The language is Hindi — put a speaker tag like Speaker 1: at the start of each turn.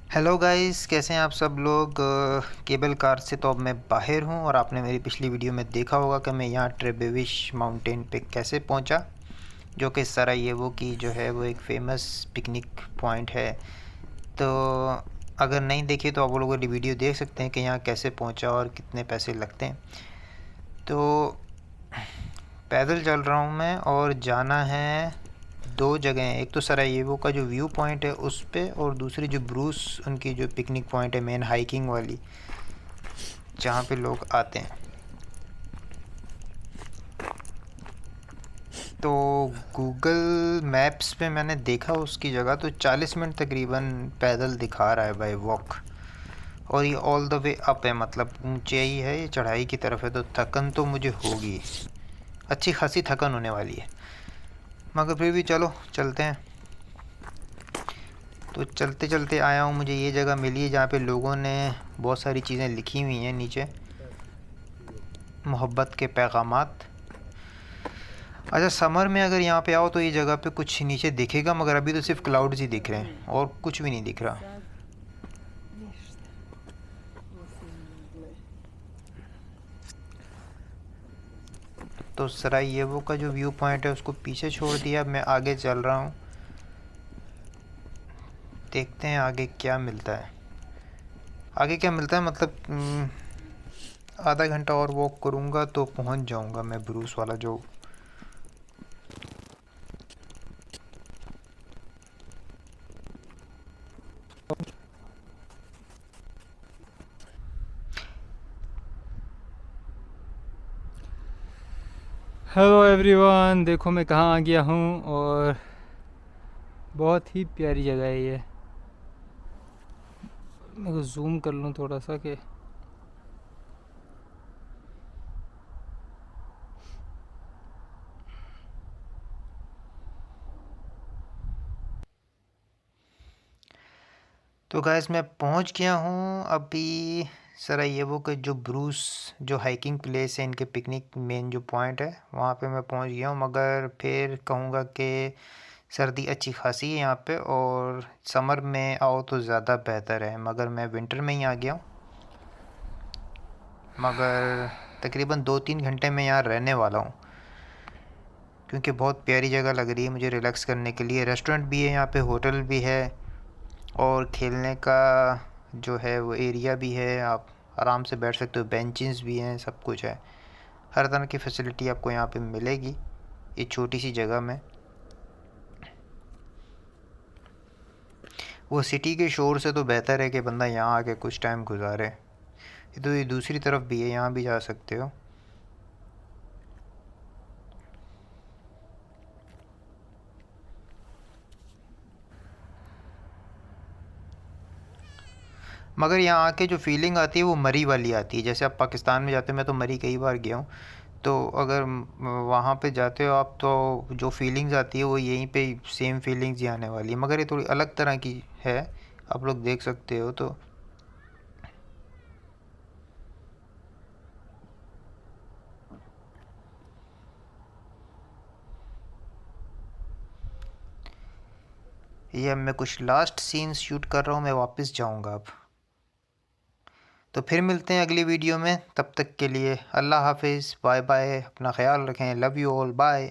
Speaker 1: हेलो गाइस, कैसे हैं आप सब लोग। केबल कार से तो अब मैं बाहर हूं और आपने मेरी पिछली वीडियो में देखा होगा कि मैं यहाँ ट्रेबेविश माउंटेन पे कैसे पहुंचा, जो कि सरायेवो की जो है वो एक फ़ेमस पिकनिक पॉइंट है। तो अगर नहीं देखी तो आप लोग वाली वीडियो देख सकते हैं कि यहाँ कैसे पहुंचा और कितने पैसे लगते हैं। तो पैदल चल रहा हूँ मैं और जाना है दो जगह हैं। एक तो सरायेवो का जो व्यू पॉइंट है उस पे, और दूसरी जो ब्रूस उनकी जो पिकनिक पॉइंट है मेन हाइकिंग वाली, जहाँ पे लोग आते हैं। तो गूगल मैप्स पे मैंने देखा उसकी जगह तो 40 मिनट तकरीबन पैदल दिखा रहा है बाय वॉक। और ये ऑल द वे अप है, मतलब ऊंचाई है, ये चढ़ाई की तरफ है, तो थकन तो मुझे होगी, अच्छी खासी थकन होने वाली है। मगर फिर भी चलो चलते हैं। तो चलते चलते आया हूँ, मुझे ये जगह मिली है जहाँ पे लोगों ने बहुत सारी चीज़ें लिखी हुई हैं नीचे, मोहब्बत के पैगामात। अच्छा, समर में अगर यहाँ पे आओ तो ये जगह पे कुछ नीचे दिखेगा, मगर अभी तो सिर्फ क्लाउड्स ही दिख रहे हैं और कुछ भी नहीं दिख रहा। तो सरायेवो का जो व्यू पॉइंट है उसको पीछे छोड़ दिया, अब मैं आगे चल रहा हूँ। देखते हैं आगे क्या मिलता है। आगे क्या मिलता है मतलब आधा घंटा और वॉक करूँगा तो पहुँच जाऊँगा मैं ब्रूस वाला जो।
Speaker 2: हेलो एवरीवन, देखो मैं कहाँ आ गया हूँ और बहुत ही प्यारी जगह है ये। मैं को जूम कर लूँ थोड़ा सा कि
Speaker 1: तो गैस मैं पहुंच गया हूं अभी सरायेवो के जो ब्रूस जो हाइकिंग प्लेस है, इनके पिकनिक मेन जो पॉइंट है वहां पे मैं पहुंच गया हूं। मगर फिर कहूँगा कि सर्दी अच्छी खासी है यहाँ पे, और समर में आओ तो ज़्यादा बेहतर है, मगर मैं विंटर में ही आ गया हूँ। मगर तकरीबन 2-3 घंटे में यहाँ रहने वाला हूँ, क्योंकि बहुत प्यारी जगह लग रही है मुझे रिलैक्स करने के लिए। रेस्टोरेंट भी है यहाँ पे, होटल भी है, और खेलने का जो है वो एरिया भी है, आप आराम से बैठ सकते हो, बेंचेस भी हैं, सब कुछ है। हर तरह की फैसिलिटी आपको यहाँ पे मिलेगी ये छोटी सी जगह में। वो सिटी के शोर से तो बेहतर है कि बंदा यहाँ आके कुछ टाइम गुजारे। ये तो ये दूसरी तरफ भी है, यहाँ भी जा सकते हो। मगर यहाँ आके जो फीलिंग आती है वो मरी वाली आती है। जैसे आप पाकिस्तान में जाते हो, मैं तो मरी कई बार गया हूँ, तो अगर वहाँ पे जाते हो आप तो जो फीलिंग्स आती है वो यहीं पे सेम फीलिंग्स ही आने वाली है, मगर ये थोड़ी अलग तरह की है, आप लोग देख सकते हो। तो ये अब मैं कुछ लास्ट सीन्स शूट कर रहा हूँ, मैं वापस जाऊँगा अब। तो फिर मिलते हैं अगली वीडियो में, तब तक के लिए अल्लाह हाफिज़, बाय बाय, अपना ख्याल रखें, लव यू ऑल, बाय।